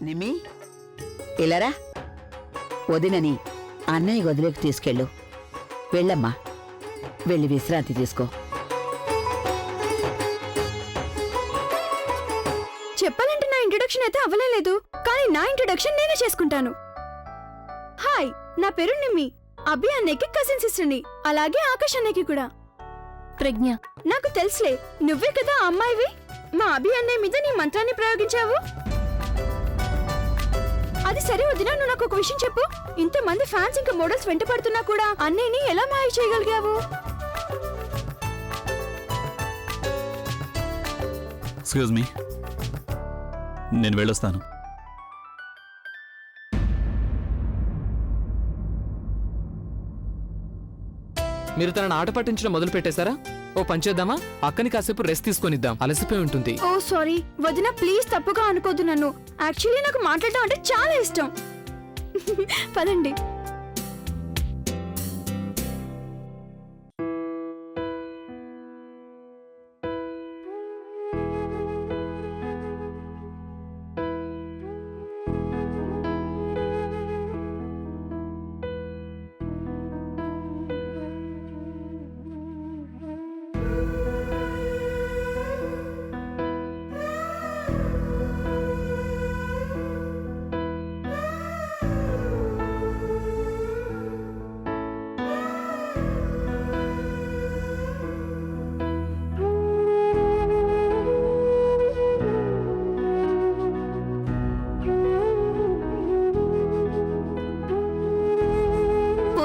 నిమి ఇలారా, వదినని అన్నయ్య గదిలోకి తీసుకెళ్ళు. వెళ్ళమ్మా, వెళ్ళి విశ్రాంతి తీసుకో. చెప్పాలంటే నా ఇంట్రొడక్షన్ అయితే అవ్వలేదు, కానీ నా ఇంట్రొడక్షన్ నేనే చేసుకుంటాను. హాయ్, నా పేరు నిమ్మి. అభి అన్నయ్యకి కజిన్ సిస్టర్ని, అలాగే ఆకాష్ అన్నయ్యకి కూడా. ప్రజ్ఞ. నాకు తెలుసులే, నువ్వే కదా ఆ అమ్మాయివి. మా అభి అన్నయ్య మీద నీ మంత్రాన్ని ప్రయోగించావు. అది సరే వదినా, నువ్వు నాకు ఒక విషయం చెప్పు. ఇంతమంది ఫ్యాన్స్ ఇంకా మోడల్స్ వెంట పడుతున్నా కూడా అన్నయ్యని ఎలా మాయ చేయగలిగావు? ఎక్స్క్యూజ్ మీ, నేను వెళ్ళొస్తాను. మీరు తనని ఆట పట్టించడం మొదలు పెట్టేశారా? ఓ పనిచేద్దామా, అక్కని కాసేపు రెస్ట్ తీసుకొనిద్దాం, అలసిపోయి ఉంటుంది. ఓ సారీ వదినా, ప్లీజ్ తప్పుగా అనుకోద్దు నన్ను. యాక్చువల్లీ నాకు మాట్లాడటం అంటే చాలా ఇష్టం. పదండి.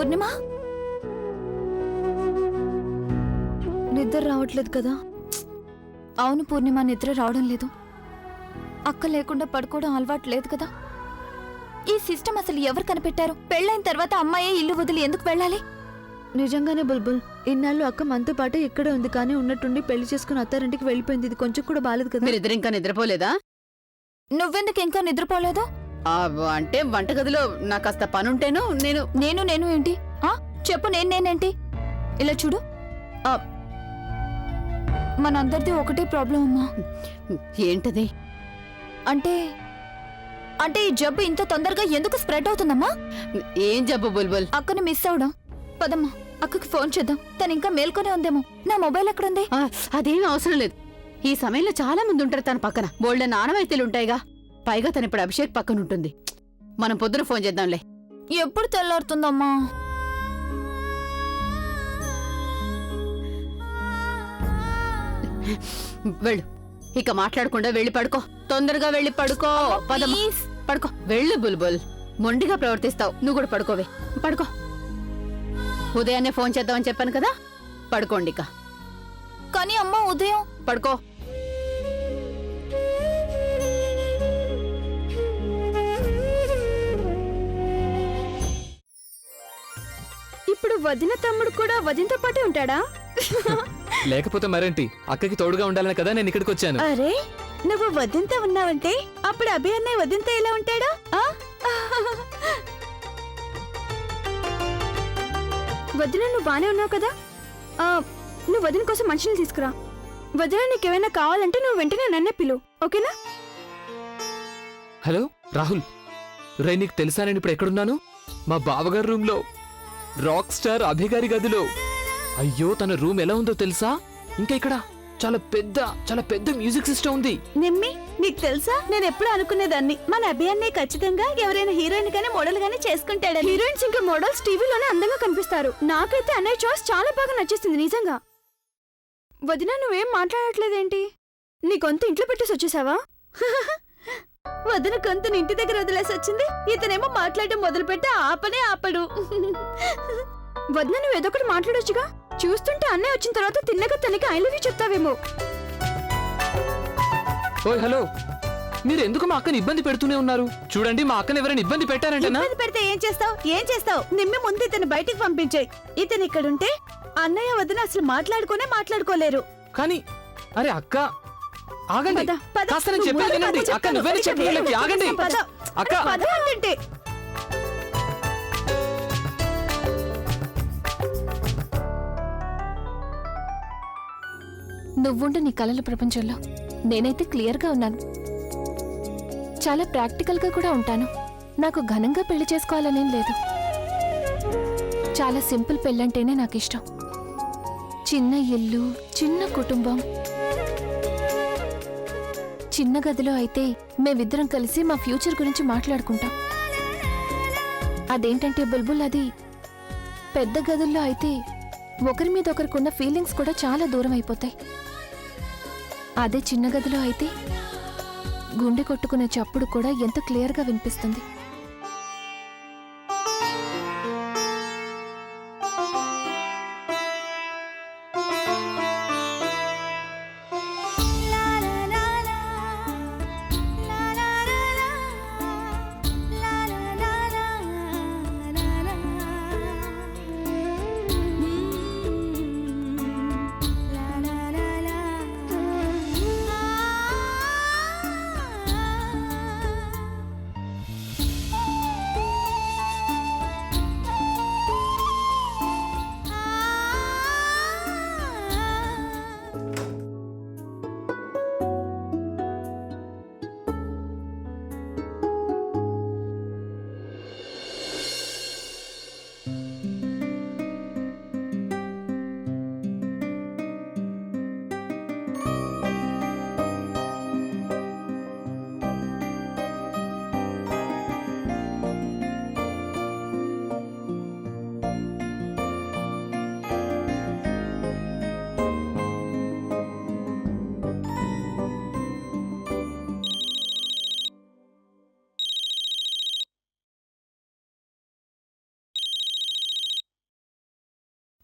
పూర్ణిమ, నిద్ర రావట్లేదు కదా? అవును పూర్ణిమ, నిద్ర రావడం లేదు. అక్క లేకుండా పడుకోవడం అలవాటు లేదు కదా. ఈ సిస్టమ్ అసలు ఎవరు కనిపెట్టారు? పెళ్ళైన తర్వాత అమ్మాయే ఇల్లు వదిలి ఎందుకు వెళ్ళాలి? నిజంగానే బుల్బుల్, ఇన్నాళ్ళు అక్క మనతో పాటు ఇక్కడే ఉంది, కానీ ఉన్నట్టుండి పెళ్లి చేసుకుని అత్తారింటికి వెళ్ళిపోయింది. ఇది కొంచెం కూడా బాలేదు కదా. మీరిద్దరు ఇంకా నిద్రపోలేదా? నువ్వెందుకు ఇంకా నిద్రపోలేదు? అంటే వంటగదిలో నాకు కాస్త పనుంటేను నేను ఏంటి? చెప్పు, నేనేంటి? ఇలా చూడు, మనందరిది ఒకటే ప్రాబ్లం అమ్మా. ఏంటది? అంటే ఈ జబ్బు ఇంత తొందరగా ఎందుకు స్ప్రెడ్ అవుతుందమ్మా? ఏం జబ్బు బుల్బుల్? అక్కని మిస్ అవడం. పదమ్మా, అక్కకి ఫోన్ చేద్దాం. తను ఇంకా మేల్కొనే ఉందేమో. నా మొబైల్ ఎక్కడుంది? అదేం అవసరం లేదు. ఈ సమయంలో చాలా మంది ఉంటారు తన పక్కన. బోల్డ్ నానవైద్యులు ఉంటాయిగా. పైగా తను ఇప్పుడు అభిషేక్ పక్కన ఉంటుంది. మనం పొద్దున ఫోన్ చేద్దాంలే. ఎప్పుడు తెల్లారుతుందమ్మా? వెళ్ళు, ఇక మాట్లాడకుండా వెళ్ళి పడుకో. తొందరగా వెళ్ళి పడుకో. పదమ్మా, పడుకో. వెళ్ళు బుల్బుల్, మొండిగా ప్రవర్తిస్తావు. నువ్వు కూడా పడుకోవే. పడుకో. ఉదయాన్నే ఫోన్ చేద్దామని చెప్పాను కదా, పడుకోండి ఇక. కానీ అమ్మా, ఉదయం. పడుకో. ఇప్పుడు వదిన తమ్ముడు కూడా వదినతో పాటే ఉంటాడా? లేకపోతే మరేంటి, అక్కకి తోడుగా ఉండాలని కదా నేను ఇక్కడికి వచ్చాను. అరే, నువ్వు వదినతో ఉన్నావంటే అప్పుడు అభి అన్నయ్య వదినతో ఎలా ఉంటాడా? వదిన, నువ్వు బానే ఉన్నావు కదా? నువ్వు వదిన కోసం మనుషులు తీసుకురా. వదిన, నీకేమైనా కావాలంటే నువ్వు వెంటనే నన్నే పిలు, ఓకేనా? హలో రాహుల్, రే నీకు తెలుసా నేను ఇప్పుడు ఎక్కడున్నాను? మా బావగారి రూమ్ లో, రాక్ స్టార్ అభిగారి గదిలో. అయ్యో, తన రూమ్ ఎలా ఉందో తెలుసా? ఇంకా ఇక్కడ చాలా పెద్ద మ్యూజిక్ సిస్టమ్ ఉంది. నిమ్మి, నీకు తెలుసా, నేను ఎప్పుడు అనుకునేదాన్ని మన అభి అన్నయ్య ఖచ్చితంగా ఎవరైనా హీరోయిన్ గానీ మోడల్ గానీ చేసుకుంటాడని. హీరోయిన్స్ ఇంకా మోడల్స్ టీవీలోనే అందంగా కనిపిస్తారు. నాకైతే అన్నయ్య చాయిస్ చాలా బాగా నచ్చేసింది నిజంగా. వదిన, నువ్వేం మాట్లాడట్లేదేంటి? నీ గొంతు ఇంట్లో పెట్టేసి వచ్చేసావా? వదిన గొంతుని ఇంటి దగ్గర వదిలేసి వచ్చింది. ఇతనేమో మాట్లాడటం మొదలు పెట్టి ఆపడు. వదిన, నువ్వు ఏదో ఒకటి మాట్లాడొచ్చుగా. చూస్తుంటే అన్నయ్య వచ్చిన తర్వాత తిన్నగా తనకి ఐ లవ్ యూ చెప్తావేమో. ఓయ్ హలో, మీరు ఎందుకు మా అక్కని ఇబ్బంది పెడుతూనే ఉన్నారు? చూడండి, మా అక్కని ఎవరైనా ఇబ్బంది పెట్టారంటేనా? ఇబ్బంది పెడితే ఏం చేస్తావు? నిమ్మి ముందు ఇతను బయటికి పంపించాయి. ఇతను ఇక్కడుంటే అన్నయ్య వదిన అసలు మాట్లాడుకోలేరు. కానీ అరే అక్క, ఆగండి. పద, పద. కాస్త నేను చెప్పేది వినండి. అక్క, నువ్వేనా చెప్పగలకి? ఆగండి అక్క. అంటే నువ్వుండు నీ కలల ప్రపంచంలో. నేనైతే క్లియర్గా ఉన్నాను. చాలా ప్రాక్టికల్గా కూడా ఉంటాను. నాకు ఘనంగా పెళ్లి చేసుకోవాలనేం లేదు. చాలా సింపుల్ పెళ్ళంటేనే నాకు ఇష్టం. చిన్న ఇల్లు, చిన్న కుటుంబం. చిన్న గదిలో అయితే మేమిద్దరం కలిసి మా ఫ్యూచర్ గురించి మాట్లాడుకుంటాం. అదేంటంటే బుల్బుల్, అది పెద్ద గదుల్లో అయితే ఒకరి మీద ఒకరికున్న ఫీలింగ్స్ కూడా చాలా దూరం అయిపోతాయి. అదే చిన్న గదిలో అయితే గుండె కొట్టుకునే చప్పుడు కూడా ఎంత క్లియర్గా వినిపిస్తుంది.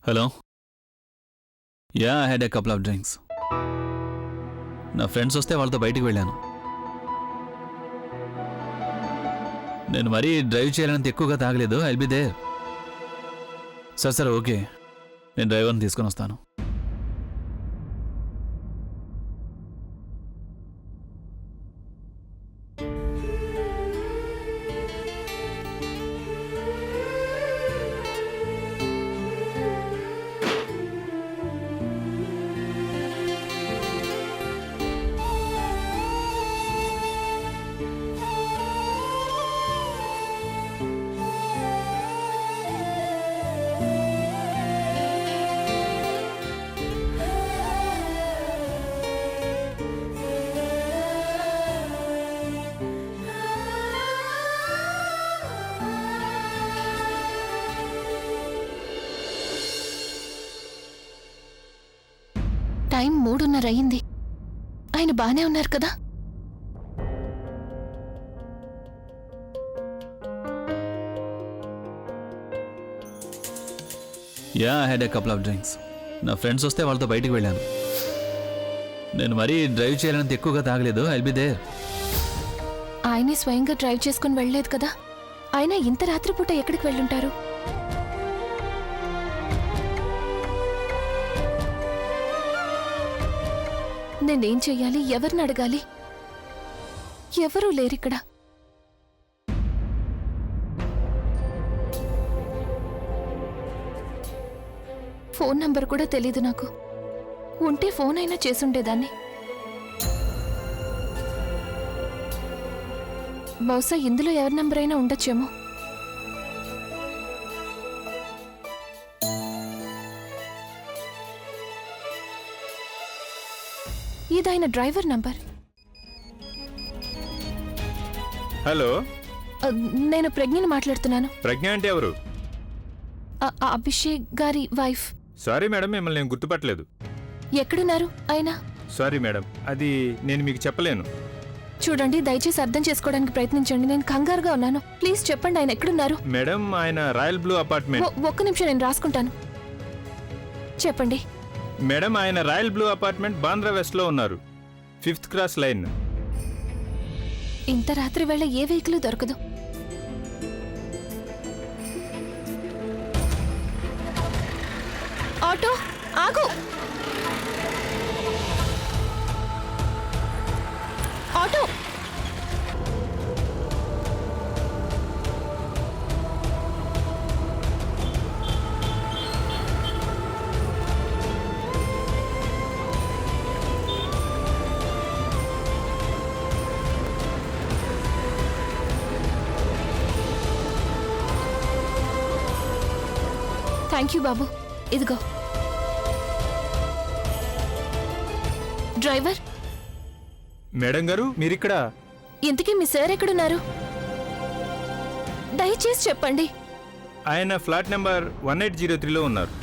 Hello. Yeah, I had a couple of drinks. నా ఫ్రెండ్స్ వస్తే వాళ్ళతో బయటికి వెళ్ళాను. నేను మరీ డ్రైవ్ చేయాలంత ఎక్కువగా తాగలేదు. I'll be there. సరే ఓకే, నేను డ్రైవర్ని తీసుకొని వస్తాను. టైం 3:30 అయింది. ఆయన బానే ఉన్నారు కదా? Yeah, I had a couple of drinks. నా ఫ్రెండ్స్ వస్తే వాళ్ళతో బయటికి వెళ్ళాను. నేను మరీ డ్రైవ్ చేయాలంత ఎక్కువగా తాగలేదు. I'll be there. ఆయనే స్వయంగా డ్రైవ్ చేసుకుని వెళ్ళలేదు కదా? ఆయన ఇంత రాత్రిపూట ఎక్కడికి వెళ్ళుంటారు? నేనేం చెయ్యాలి? ఎవరిని అడగాలి? ఎవరూ లేరిక్కడ. ఫోన్ నంబర్ కూడా తెలీదు నాకు. ఉంటే ఫోన్ అయినా చేసుండేదాన్ని. బహుశా ఇందులో ఎవరి నంబర్ అయినా ఉండొచ్చేమో. ఇదాయన డ్రైవర్ నంబర్. హలో, నేను ప్రజ్ఞని మాట్లాడుతున్నాను. ప్రజ్ఞ అంటే ఎవరు? అభిషేక్ గారి వైఫ్. సారీ మేడం, మిమ్మల్ని నేను గుర్తుపట్టలేదు. ఎక్కడున్నారు ఆయన? సారీ మేడం, అది నేను మీకు చెప్పలేను. చూడండి, దయచేసి అర్థం చేసుకోవడానికి ప్రయత్నించండి. నేను కంగారుగా ఉన్నాను. ప్లీజ్ చెప్పండి, ఆయన ఎక్కడున్నారు? మేడం, ఆయన రాయల్ బ్లూ అపార్ట్మెంట్. ఒక్క నిమిషం, నేను రాసుకుంటాను. చెప్పండి. మేడం, ఆయన royal blue apartment Bandra west లో ఉన్నారు, 5th క్రాస్ లైన్. ఇంత రాత్రి వేళ ఏ వెహికల్ దొరకదు. ఆటో ఆగు. ఆటో. థ్యాంక్ యూ బాబు. ఇదిగో డ్రైవర్. మేడం గారు మీరిక్కడ? ఇంతకీ మీ సార్ ఎక్కడున్నారు? దయచేసి చెప్పండి. ఆయన ఫ్లాట్ నెంబర్ 1803లో ఉన్నారు.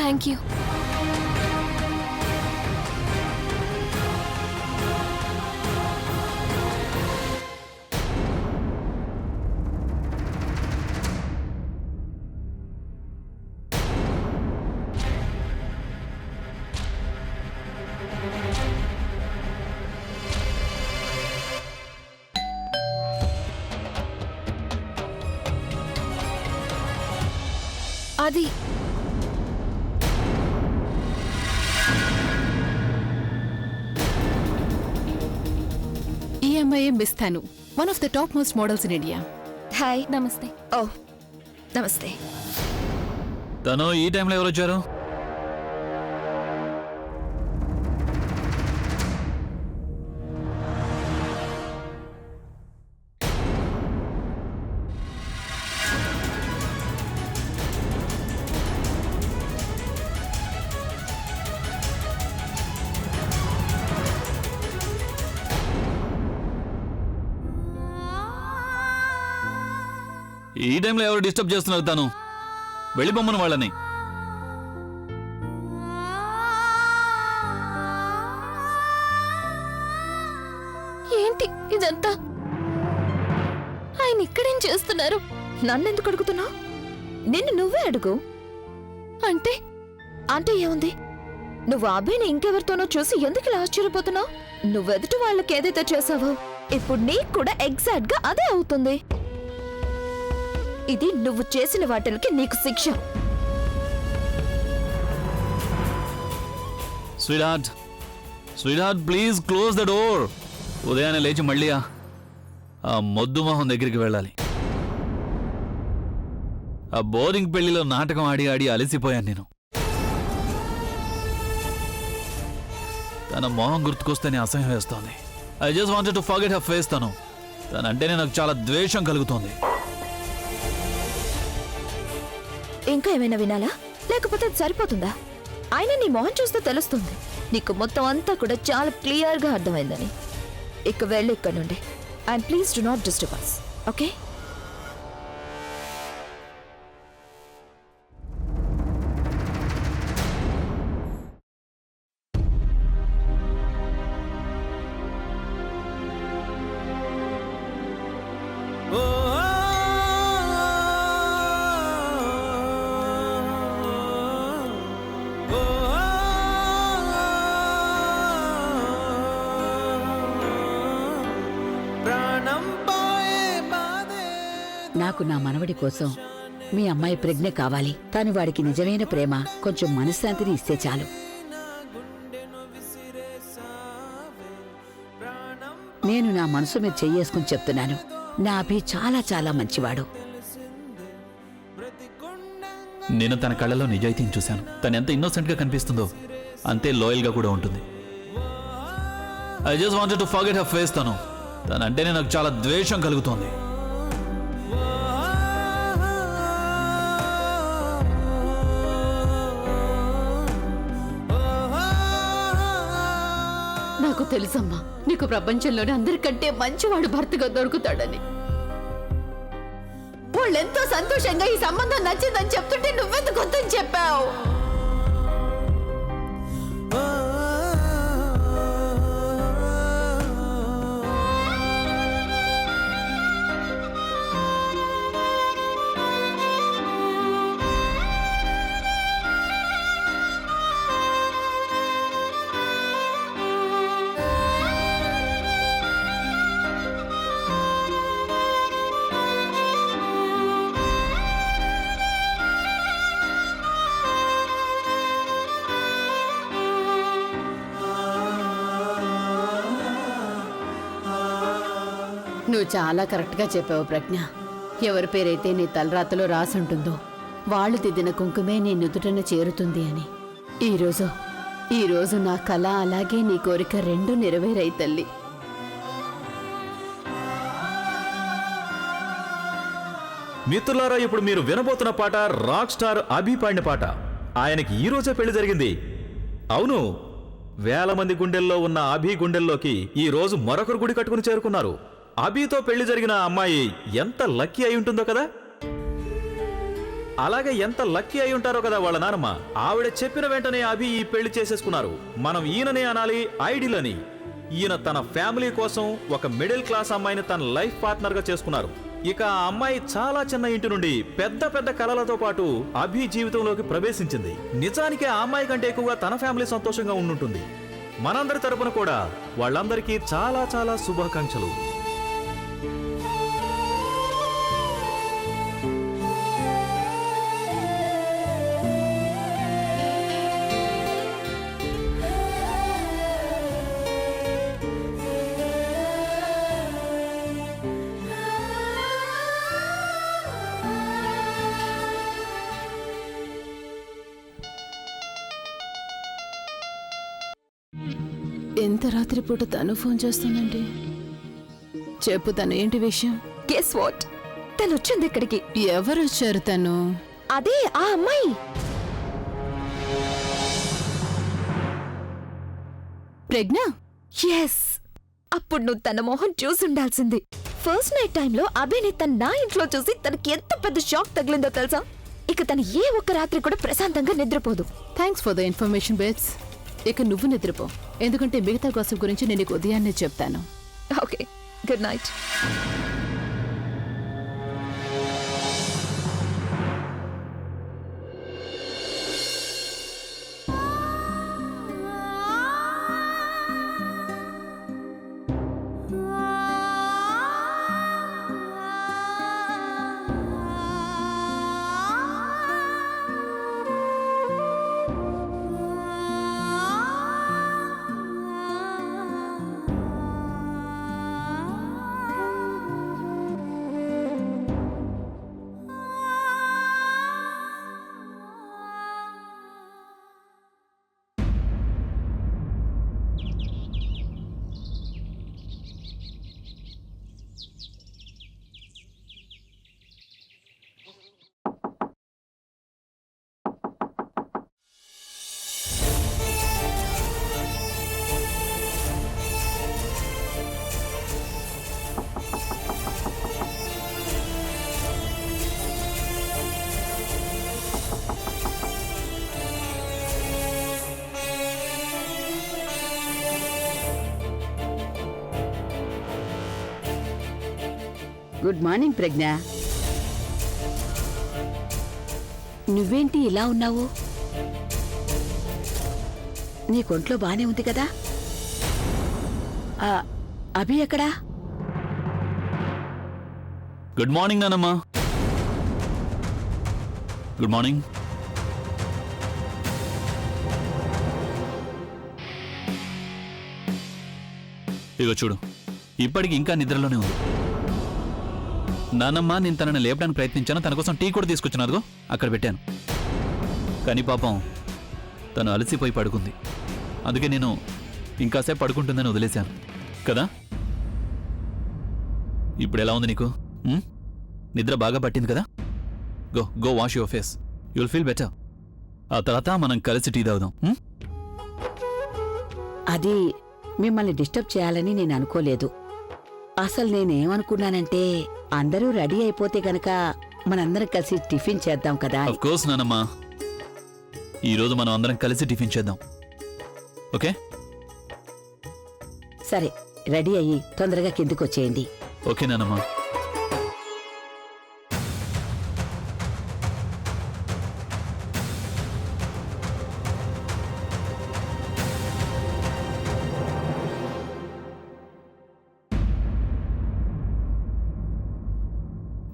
Thank you. అది ఈ అమ్మాయి miss Thanu, one of the top most models in India. Hi. నమస్తే. ఓ నమస్తే. తను ఈ టైంలో ఎవరు వచ్చారు? ఈ టైంలో ఎవరు డిస్టర్బ్ చేస్తున్నారు? తను వెళ్ళిపోమ్మను వాళ్ళని. ఏంటి ఇదంతా? ఆయన ఇక్కడేం చేస్తున్నారు? నన్నెందుకు అడుగుతున్నావు? నిన్ను నువ్వే అడుగు. అంటే అంటే ఏముంది? నువ్వు అభిని ఇంకెవరితోనో చూసి ఎందుకు ఇలా ఆశ్చర్యపోతున్నావు? నువ్వెదుటి వాళ్ళకి ఏదైతే చేసావో ఇప్పుడు నీకు కూడా ఎగ్జాక్ట్ గా అదే అవుతుంది. ఇది నువ్వు చేసిన వాటికి నీకు శిక్ష. Sweet heart please close the door. ఉదయాన్నే లేచి మళ్ళీ ఆ మొద్దు మొహం దగ్గరికి వెళ్ళాలి. ఆ బోరింగ్ పెళ్లిలో నాటకం ఆడి ఆడి అలసిపోయాను నేను. తన మొహం గుర్తుకొస్తేనే అసహ్యం వేస్తోంది. I just wanted to forget her face. తనంటేనే నాకు చాలా ద్వేషం కలుగుతోంది. ఇంకా ఏమైనా వినాలా? లేకపోతే అది సరిపోతుందా? ఆయన నీ మొహం చూస్తే తెలుస్తుంది నీకు మొత్తం అంతా కూడా చాలా క్లియర్ గా అర్థమైందని. ఇక వెళ్ళి ఇక్కడ నుండి. And please do not disturb us, okay? నాకు నా మనవడి కోసం మీ అమ్మాయి ప్రజ్ఞ కావాలి. కాని వాడికి నిజమైన ప్రేమ, కొంచెం మనశ్శాంతిని ఇస్తే చాలు. నేను నా మనసు మీద చెయ్యేసుకుని చెప్తున్నాను, నా అభి చాలా చాలా మంచివాడు. నేను తన కళ్ళలో నిజాయితీని చూశాను. తను ఎంత ఇన్నోసెంట్ గా కనిపిస్తుందో అంతే లాయల్ గా కూడా ఉంటుంది. I just wanted to forget her face. తనంటేనే నాకు చాలా ద్వేషం కలుగుతోంది. నాకు తెలుసమ్మా, నీకు ప్రపంచంలోనే అందరికంటే మంచివాడు భర్తగా దొరుకుతాడని. వాళ్ళెంతో సంతోషంగా ఈ సంబంధం నచ్చిందని చెప్తుంటే నువ్వెందుకు వద్దని చెప్పావు? నువ్వు చాలా కరెక్ట్గా చెప్పావు ప్రజ్ఞ. ఎవరి పేరైతే నీ తలరాతలో రాసుంటుందో వాళ్ళు దిద్దిన కుంకుమే నీ నుదుటన చేరుతుంది అని. ఈరోజు నా కళ అలాగే నీ కోరిక రెండు నెరవేరాయి తల్లి. మిత్రులారా, ఇప్పుడు మీరు వినబోతున్న పాట రాక్ స్టార్ అభి పాడిన పాట. ఆయనకి ఈ రోజే పెళ్లి జరిగింది. అవును, వేల మంది గుండెల్లో ఉన్న అభి గుండెల్లోకి ఈ రోజు మరొకరు గుడి కట్టుకుని చేరుకున్నారు. అభితో పెళ్లి జరిగిన అమ్మాయి ఎంత లక్కీ అయి ఉంటుందో కదా. అలాగే ఎంత లక్కీ అయి ఉంటారో కదా వాళ్ళ నానమ్మ. ఆవిడ చెప్పిన వెంటనే అభి ఈ పెళ్లి చేసేసుకున్నారు. మనం ఈయననే అనాలి, ఐడిల్ అని. ఈయన తన ఫ్యామిలీ కోసం ఒక మిడిల్ క్లాస్ అమ్మాయిని తన లైఫ్ పార్ట్నర్ గా చేసుకున్నారు. ఇక ఆ అమ్మాయి చాలా చిన్న ఇంటి నుండి పెద్ద పెద్ద కలలతో పాటు అభి జీవితంలోకి ప్రవేశించింది. నిజానికి ఆ అమ్మాయి కంటే ఎక్కువగా తన ఫ్యామిలీ సంతోషంగా ఉండుంటుంది. మనందరి తరపున కూడా వాళ్ళందరికీ చాలా చాలా శుభాకాంక్షలు. ఎంత రాత్రిపూట తను ఫోన్ చేస్తుందండి? చెప్పు, తను ఏంటి విషయం? గెస్ వాట్, తను వచ్చింది ఇక్కడికి. ఎవరు వచ్చారు? తను అదే ఆ అమ్మాయి. ప్రజ్ఞ? ఎస్. అప్పుడు నువ్వు తన మొహం చూసుండాల్సింది. ఫస్ట్ నైట్ టైంలో అభిని నా ఇంట్లో చూసి తనకి ఎంత పెద్ద షాక్ తగిలిందో తెలుసా? ఇక తను ఏ ఒక్క రాత్రి కూడా ప్రశాంతంగా నిద్రపోదు. Thanks for the information babes. ఇక నువ్వు నిద్రపో, ఎందుకంటే మిగతా గాసిప్ గురించి నేను నీకు ఉదయాన్నే చెప్తాను. Okay, good night. Good morning Pragna. నువ్వేంటి ఇలా ఉన్నావు? నీ కొంట్లో బానే ఉంది కదా? అభి ఎక్కడా? గుడ్ మార్నింగ్ నానమ్మా. Good morning. ఇగో చూడు, ఇప్పటికి ఇంకా నిద్రలోనే ఉంది. నానమ్మ, నేను తనని లేపడానికి ప్రయత్నించాను. తన కోసం టీ కూడా తీసుకొచ్చినారు, అక్కడ పెట్టాను. కానీ పాపం తను అలసిపోయి పడుకుంది. అందుకే నేను ఇంకాసేపు పడుకుంటుందని వదిలేశాను కదా. ఇప్పుడు ఎలా ఉంది నీకు? నిద్ర బాగా పట్టింది కదా? Go go wash your face, you'll feel better. ఆ తర్వాత మనం కలిసి టీ తాగుదాం. అది మిమ్మల్ని డిస్టర్బ్ చేయాలని నేను అనుకోలేదు. అసలు నేనేమనుకున్నానంటే అందరూ రెడీ అయిపోతే గనక మనందరం కలిసి టిఫిన్ చేద్దాం కదా. ఆఫ్ కోర్స్ నానమ్మా, ఈరోజు మనం అందరం కలిసి టిఫిన్ చేద్దాం. ఓకే? సరే, రెడీ అయ్యి తొందరగా కిందకు వచ్చేయండి. ఓకే నానమ్మా.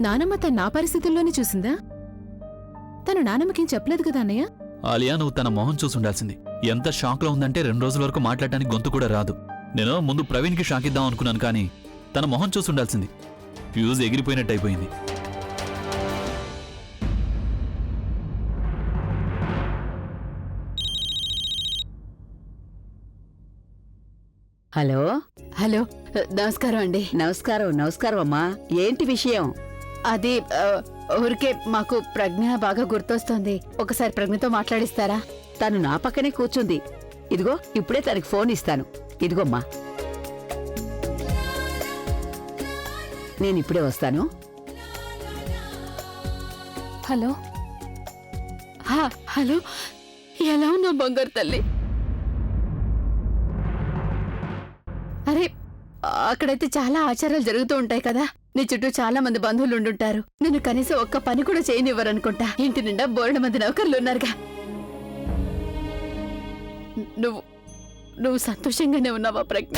నానమ్మ తన నా పరిస్థితుల్లోనే చూసిందా? తను నానమ్మకేం చెప్పలేదు కదా అన్నయ్య? ఆలియా, నువ్వు తన మొహం చూసి ఉండాల్సింది. ఎంత షాక్ లో ఉందంటే 2 రోజుల వరకు మాట్లాడటానికి గొంతు కూడా రాదు. నేను ముందు ప్రవీణ్ కి షాక్ ఇద్దాం అనుకున్నాను, కానీ తన మొహం చూసి ఉండాల్సింది. ఫ్యూజ్ ఎగిరిపోయినట్టు అయిపోయింది. హలో హలో, నమస్కారం అండి. నమస్కారం. నమస్కారం అమ్మా. ఏంటి విషయం? అది ఊరికే మాకు ప్రజ్ఞ బాగా గుర్తొస్తుంది. ఒకసారి ప్రజ్ఞతో మాట్లాడిస్తారా? తను నా పక్కనే కూర్చుంది. ఇదిగో ఇప్పుడే తనకి ఫోన్ ఇస్తాను. ఇదిగోమ్మా, నేను ఇప్పుడే వస్తాను. హలో, హలో, ఎలా ఉన్నావు బంగారు తల్లి? అరే, అక్కడైతే చాలా ఆచారాలు జరుగుతూ ఉంటాయి కదా. నీ చుట్టూ చాలా మంది బంధువులు ఉండుంటారు. నిన్ను కనీసం ఒక్క పని కూడా చేయనివ్వరనుకుంటా. ఇంటి నిండా బోలెడు మంది నౌకర్లు ఉన్నారుగా. నువ్వు సంతోషంగానే ఉన్నావా ప్రజ్ఞ?